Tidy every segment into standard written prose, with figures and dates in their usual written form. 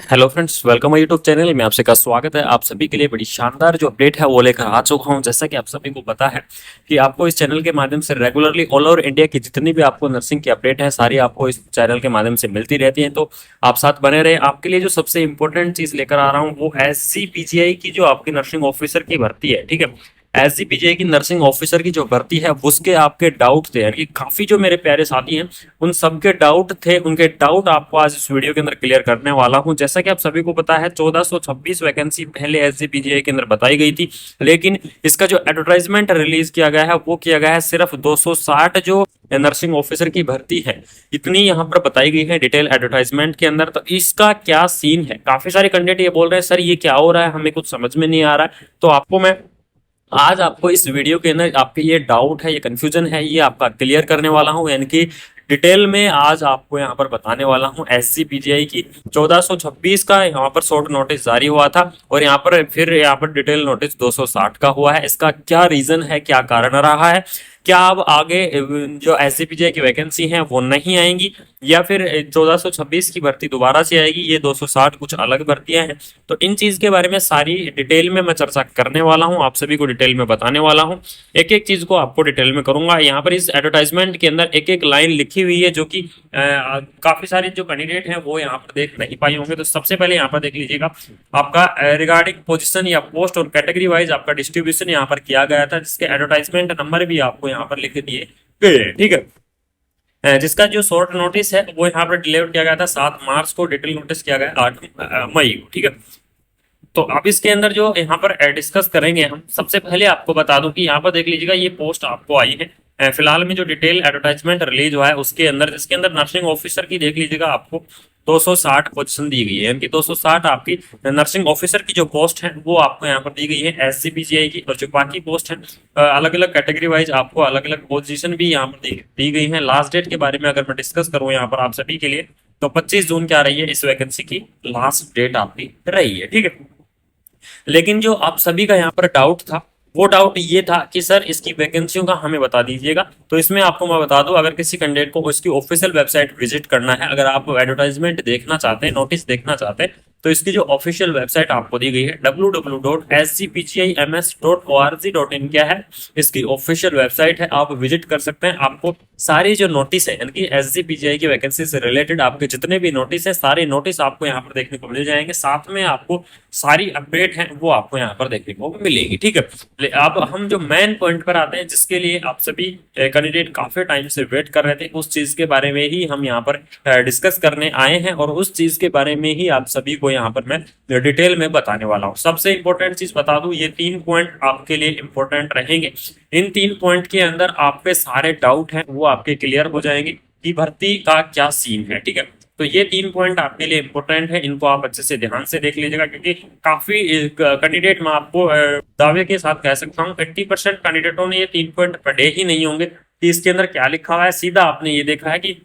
Hello friends, welcome my YouTube channel में। आपसे का स्वागत है। आप सभी के लिए बड़ी शानदार जो अपडेट है वो लेकर आ चुका हूं। जैसा कि आप सभी को पता है कि आपको इस चैनल के माध्यम से रेगुलरली ऑल ओवर इंडिया की जितनी भी आपको नर्सिंग की अपडेट है सारी आपको इस चैनल के माध्यम से मिलती रहती है। तो आप साथ बने रहे। आपके लिए जो सबसे इंपॉर्टेंट चीज लेकर आ रहा हूँ वो SCPGI की जो आपकी नर्सिंग ऑफिसर की भर्ती है, ठीक है। SCPGI की नर्सिंग ऑफिसर की जो भर्ती है उसके आपके डाउट थे, यानी कि काफी जो मेरे प्यारे साथी हैं उन सबके डाउट थे। उनके डाउट आपको आज इस वीडियो के अंदर क्लियर करने वाला हूं। जैसा कि आप सभी को पता है 1426 वैकेंसी पहले SCPGI के अंदर बताई गई थी, लेकिन इसका जो एडवर्टाइजमेंट रिलीज किया गया है वो किया गया है सिर्फ 260 जो नर्सिंग ऑफिसर की भर्ती है इतनी यहाँ पर बताई गई है डिटेल एडवर्टाइजमेंट के अंदर। तो इसका क्या सीन है? काफी सारे कैंडिडेट ये बोल रहे हैं सर ये क्या हो रहा है, हमें कुछ समझ में नहीं आ रहा है। तो आपको इस वीडियो के अंदर आपके ये डाउट है, ये कंफ्यूजन है, ये आपका क्लियर करने वाला हूं। यानी कि डिटेल में आज आपको यहाँ पर बताने वाला हूँ। SCPGI की 1426 का यहाँ पर शॉर्ट नोटिस जारी हुआ था और यहाँ पर डिटेल नोटिस 260 का हुआ है। इसका क्या रीजन है, क्या कारण रहा है, क्या अब आगे जो SCPGI की वैकेंसी है वो नहीं आएंगी या फिर 1426 की भर्ती दोबारा से आएगी, ये 260 कुछ अलग भर्तियां हैं। तो इन चीज के बारे में सारी डिटेल में मैं चर्चा करने वाला हूं, आप सभी को डिटेल में बताने वाला हूं। एक एक चीज को आपको डिटेल में करूंगा। यहाँ पर इस एडवर्टाइजमेंट के अंदर एक एक लाइन लिखी हुई है जो कि काफी सारे जो कैंडिडेट हैं वो यहाँ पर देख नहीं पाए होंगे। तो सबसे पहले यहाँ पर देख लीजिएगा, आपका रिगार्डिंग पोजीशन या पोस्ट और कैटेगरी वाइज आपका डिस्ट्रीब्यूशन यहाँ पर किया गया था, जिसके एडवर्टाइजमेंट नंबर भी आपको यहाँ पर लिख दिए गए, ठीक है। जिसका जो शॉर्ट नोटिस है वो यहाँ पर डिलीवर किया गया था 7 मार्च को, डिटेल नोटिस किया गया 8 मई को, ठीक है। तो अब इसके अंदर जो यहाँ पर डिस्कस करेंगे हम, सबसे पहले आपको बता दूं कि यहाँ पर देख लीजिएगा ये पोस्ट आपको आई है फिलहाल में जो डिटेल एडवर्टाइजमेंट रिलीज हुआ है उसके अंदर, जिसके अंदर नर्सिंग ऑफिसर की देख लीजिएगा आपको 260 पोजीशन दी गई है। यानी कि 260 आपकी नर्सिंग ऑफिसर की जो पोस्ट है वो आपको यहाँ पर दी गई है SCPGI की। और जो बाकी पोस्ट है अलग अलग कैटेगरी वाइज आपको अलग अलग पोजीशन भी यहाँ पर दी गई है। लास्ट डेट के बारे में अगर मैं डिस्कस करूँ यहाँ पर आप सभी के लिए, तो 25 जून क्या रही है इस वैकेंसी की लास्ट डेट आपकी रही है, ठीक है। लेकिन जो आप सभी का यहाँ पर डाउट था वो डाउट ये था कि सर इसकी वैकेंसियों का हमें बता दीजिएगा। तो इसमें आपको मैं बता दूं, अगर किसी कैंडिडेट को उसकी ऑफिशियल वेबसाइट विजिट करना है, अगर आप एडवर्टाइजमेंट देखना चाहते हैं, नोटिस देखना चाहते हैं, तो इसकी जो ऑफिशियल वेबसाइट आपको दी गई है www.scpgims.org.in क्या है इसकी ऑफिशियल वेबसाइट है, आप विजिट कर सकते हैं। आपको सारी जो नोटिस है यानी कि SCPGI की वैकेंसी से रिलेटेड आपके जितने भी नोटिस है सारे नोटिस आपको यहाँ पर देखने को मिल जाएंगे। साथ में आपको सारी अपडेट है वो आपको यहाँ पर देखने को मिलेगी, ठीक है। अब हम जो मेन पॉइंट पर आते हैं जिसके लिए आप सभी कैंडिडेट काफी टाइम से वेट कर रहे थे, उस चीज के बारे में ही हम यहाँ पर डिस्कस करने आए हैं और उस चीज के बारे में ही आप सभी को यहाँ पर मैं डिटेल में बताने वाला हूँ। सबसे इंपॉर्टेंट चीज बता दूं, ये 3 पॉइंट आपके लिए इंपॉर्टेंट रहेंगे। इन 3 पॉइंट के अंदर आपके सारे डाउट हैं वो आपके क्लियर हो जाएंगे कि भर्ती का क्या सीन है, ठीक है। तो ये 3 पॉइंट आपके लिए इंपॉर्टेंट है, इनको आप अच्छे से ध्यान से देख लीजिएगा, क्योंकि काफी कैंडिडेट मैं आपको दावे के साथ कह सकता हूँ 80% कैंडिडेटों ने ये 3 पॉइंट पढ़े ही नहीं होंगे कि इसके अंदर क्या लिखा हुआ है। सीधा आपने ये देखा है कि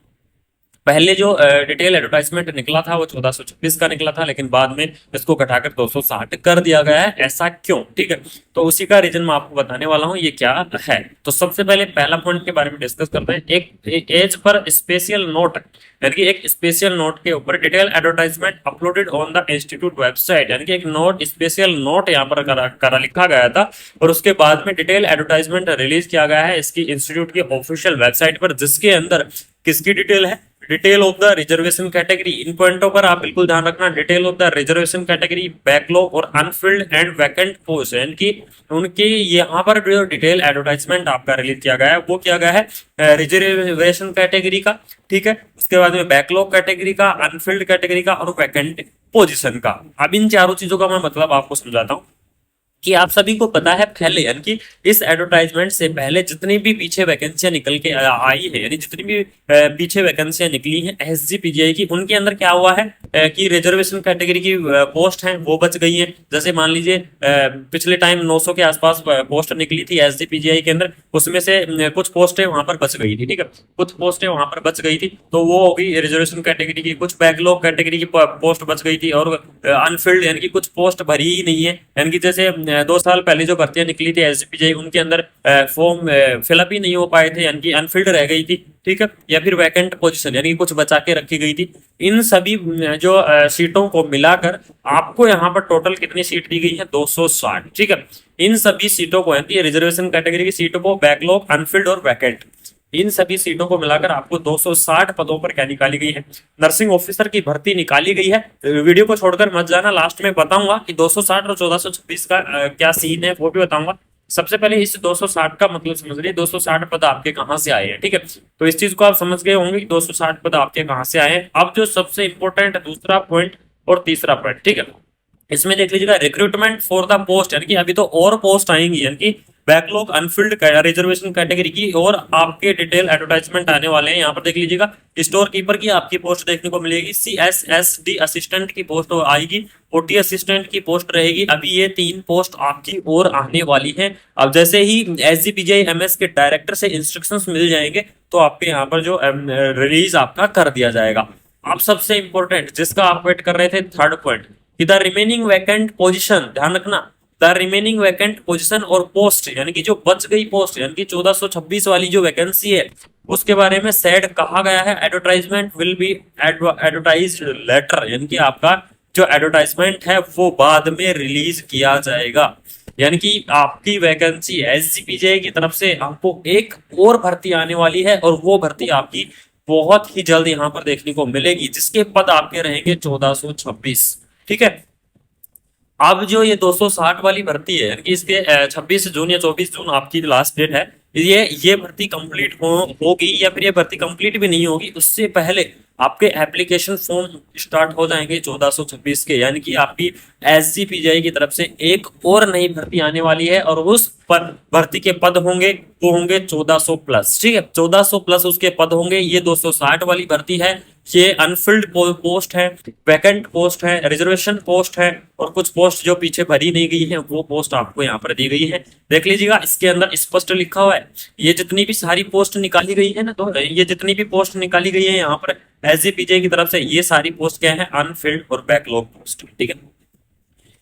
पहले जो डिटेल एडवर्टाइजमेंट निकला था वो 1426 का निकला था, लेकिन बाद में इसको घटाकर 260 कर दिया गया है। ऐसा क्यों, ठीक है। तो उसी का रीजन मैं आपको बताने वाला हूँ ये क्या है। तो सबसे पहले पहला पॉइंट के बारे में डिस्कस करते हैं। एक एज पर स्पेशल नोट, यानी कि एक स्पेशल नोट के ऊपर detail advertisement uploaded on the institute website, यानी कि एक नोट स्पेशल नोट यहाँ पर करा लिखा गया था और उसके बाद में डिटेल एडवर्टाइजमेंट रिलीज किया गया है इसकी इंस्टीट्यूट की ऑफिशियल वेबसाइट पर, जिसके अंदर किसकी डिटेल है, detail of the reservation category. इन पॉइंटों पर आप बिल्कुल ध्यान रखना, detail of the reservation category, backlog और अनफिल्ड एंड वैकेंट पोस्ट, यानी कि उनकी यहाँ पर जो डिटेल एडवर्टाइजमेंट आपका रिलीज किया गया है वो किया गया है रिजर्वेशन कैटेगरी का, ठीक है। उसके बाद में बैकलॉग कैटेगरी का, अनफिल्ड कैटेगरी का और वैकेंट पोजिशन का। अब इन चारों चीजों का मैं मतलब आपको समझाता हूँ कि आप सभी को पता है पहले, यानी कि इस एडवर्टाइजमेंट से पहले जितनी भी पीछे वैकेंसियां निकल के आई है, यानी जितनी भी पीछे वैकेंसियां निकली हैं SCPGI की, उनके अंदर क्या हुआ है कि रिजर्वेशन कैटेगरी की पोस्ट हैं वो बच गई है। जैसे मान लीजिए पिछले टाइम 900 के आसपास पोस्ट निकली थी SCPGI के अंदर, उसमें से कुछ पोस्टें वहां पर बच गई थी, ठीक है। कुछ पोस्टें वहां पर बच गई थी तो वो होगी रिजर्वेशन कैटेगरी की। कुछ बैकलॉग कैटेगरी की पोस्ट बच गई थी और अनफिल्ड यानी कि कुछ पोस्ट भरी ही नहीं है, यानी कि जैसे 2 साल पहले जो भर्तियां निकली थी एसजीपीजे, उनके अंदर फॉर्म फिलअप ही नहीं हो पाए थे, यानी कि अनफिल्ड रह गई थी, ठीक है, या फिर वैकेंट पोजीशन यानी कि कुछ बचा के रखी गई थी। इन सभी जो सीटों को मिलाकर आपको यहाँ पर टोटल कितनी सीट दी गई है, 260, ठीक है। इन सभी सीटों को, यानी रिजर्वेशन कैटेगरी की सीटों को, बैकलॉग, अनफिल्ड और वैकेंट, इन सभी सीटों को मिलाकर आपको 260 पदों पर क्या निकाली गई है, नर्सिंग ऑफिसर की भर्ती निकाली गई है। वीडियो को छोड़कर मत जाना, लास्ट में बताऊंगा कि 260 और 1426 का क्या सीन है वो भी बताऊंगा। सबसे पहले इस 260 का मतलब समझ लीजिए, 260 पद आपके कहां से आए हैं, ठीक है। तो इस चीज को आप समझ गए होंगे कि 260 पद आपके कहां से आए हैं। अब जो सबसे इंपॉर्टेंट दूसरा पॉइंट और तीसरा पॉइंट, ठीक है, इसमें देख लीजिएगा रिक्रूटमेंट फॉर द पोस्ट, यानी कि अभी तो और पोस्ट आएंगी, यानी कि बैकलॉग, अनफिल्ड, रिजर्वेशन कैटेगरी की, और आपके डिटेल एडवर्टाइजमेंट आने वाले हैं। यहाँ पर देख लीजिएगा, स्टोर कीपर की आपकी पोस्ट देखने को मिलेगी, CSSD असिस्टेंट की पोस्ट आएगी, OT असिस्टेंट की पोस्ट रहेगी। अभी ये 3 पोस्ट आपकी और आने वाली है। अब जैसे ही SGPJMS के डायरेक्टर से इंस्ट्रक्शंस मिल जाएंगे तो आपके यहाँ पर जो रिलीज आपका कर दिया जाएगा। अब सबसे इंपॉर्टेंट जिसका आप वेट कर रहे थे, third point, the remaining vacant position, ध्यान रखना, द रिमेनिंग वैकेंट पोजीशन और पोस्ट, यानी कि जो बच गई पोस्ट, यानी कि 1426 वाली जो वैकेंसी है उसके बारे में सेड कहा गया है, advertisement will be advertised later, यानी कि आपका जो एडवर्टाइजमेंट है वो बाद में रिलीज किया जाएगा। यानी कि आपकी वैकेंसी एसजीपीजे की तरफ से आपको एक और भर्ती आने वाली है, और वो भर्ती आपकी बहुत ही जल्द यहाँ पर देखने को मिलेगी, जिसके पद आपके रहेंगे 1426, ठीक है। अब जो ये 260 वाली भर्ती है, यानी कि इसके 26 जून या 24 जून आपकी लास्ट डेट है, ये भर्ती कंप्लीट होगी, या फिर ये भर्ती कंप्लीट भी नहीं होगी, उससे पहले आपके एप्लीकेशन फॉर्म स्टार्ट हो जाएंगे 1426 के, यानी कि आपकी एसजीपीजे की तरफ से एक और नई भर्ती आने वाली है, और उस पर भर्ती के पद होंगे वो होंगे 1400 प्लस, ठीक है, 1400 प्लस उसके पद होंगे। ये 260 वाली भर्ती है, ये अनफिल्ड पोस्ट है, वैकेंट पोस्ट है, रिजर्वेशन पोस्ट है, और कुछ पोस्ट जो पीछे भरी नहीं गई है वो पोस्ट आपको यहाँ पर दी गई है। देख लीजिएगा, इसके अंदर स्पष्ट लिखा हुआ है, ये जितनी भी सारी पोस्ट निकाली गई है ना, तो ये जितनी भी पोस्ट निकाली गई है यहाँ पर एसजीपीजे की तरफ से, ये सारी पोस्ट क्या है, अनफिल्ड और बैकलॉग पोस्ट, ठीक है।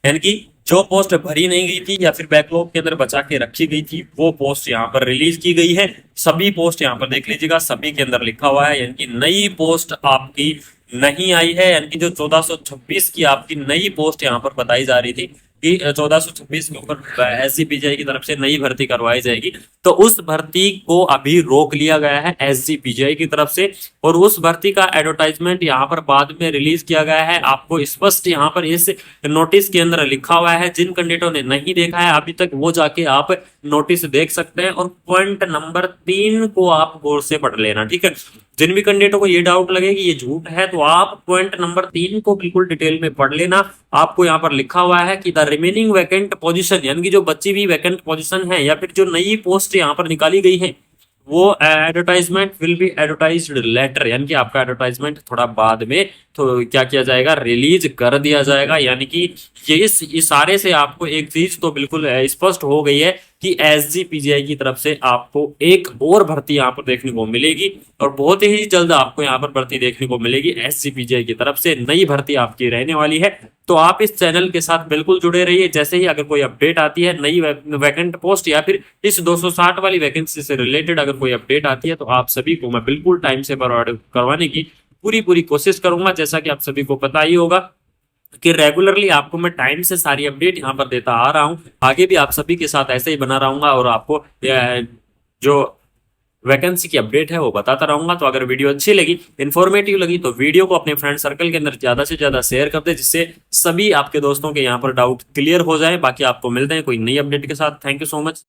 यानी कि जो पोस्ट भरी नहीं गई थी या फिर बैकलॉग के अंदर बचा के रखी गई थी वो पोस्ट यहाँ पर रिलीज की गई है। सभी पोस्ट यहाँ पर देख लीजिएगा, सभी के अंदर लिखा हुआ है, यानी कि नई पोस्ट आपकी नहीं आई है, यानी कि जो 1426 की आपकी नई पोस्ट यहाँ पर बताई जा रही थी कि 1426 के ऊपर एसजीपीजे की तरफ से नई भर्ती करवाई जाएगी, तो उस भर्ती को अभी रोक लिया गया है एसजीपीजे की तरफ से, और उस भर्ती का एडवर्टाइजमेंट यहाँ पर बाद में रिलीज किया गया है। आपको स्पष्ट यहाँ पर इस नोटिस के अंदर लिखा हुआ है, जिन कैंडिडेटों ने नहीं देखा है अभी तक वो जाके आप नोटिस देख सकते हैं, और पॉइंट नंबर 3 को आप गौर से पढ़ लेना, ठीक है। जिन भी कैंडिडेटों को ये डाउट लगे कि ये झूठ है, तो आप पॉइंट नंबर 3 को बिल्कुल डिटेल में पढ़ लेना। आपको यहाँ पर लिखा हुआ है कि द रिमेनिंग वैकेंट पोजीशन, यानी कि जो बची हुई वैकेंट पोजीशन है या फिर जो नई पोस्ट यहाँ पर निकाली गई है, वो advertisement will be advertised later, यानी कि आपका एडवर्टाइजमेंट थोड़ा बाद में तो क्या किया जाएगा, रिलीज कर दिया जाएगा। यानी कि ये इस इशारे से आपको एक चीज तो बिल्कुल स्पष्ट हो गई है कि एसजीपीजीआई की तरफ से आपको एक और भर्ती यहाँ पर देखने को मिलेगी, और बहुत ही जल्द आपको यहाँ पर भर्ती देखने को मिलेगी। एसजीपीजीआई की तरफ से नई भर्ती आपकी रहने वाली है, तो आप इस चैनल के साथ बिल्कुल जुड़े रहिए। जैसे ही अगर कोई अपडेट आती है, नई वैकेंट पोस्ट या फिर इस 260 वाली वैकेंसी से रिलेटेड अगर कोई अपडेट आती है, तो आप सभी को मैं बिल्कुल टाइम से प्रोवाइड करवाने की पूरी कोशिश करूंगा। जैसा कि आप सभी को पता ही होगा कि रेगुलरली आपको मैं टाइम से सारी अपडेट यहाँ पर देता आ रहा हूँ, आगे भी आप सभी के साथ ऐसे ही बना रहूंगा, और आपको जो वैकेंसी की अपडेट है वो बताता रहूंगा। तो अगर वीडियो अच्छी लगी, इन्फॉर्मेटिव लगी, तो वीडियो को अपने फ्रेंड सर्कल के अंदर ज्यादा से ज्यादा शेयर कर दे, जिससे सभी आपके दोस्तों के यहाँ पर डाउट क्लियर हो जाए। बाकी आपको मिलते हैं कोई नई अपडेट के साथ। Thank you so much.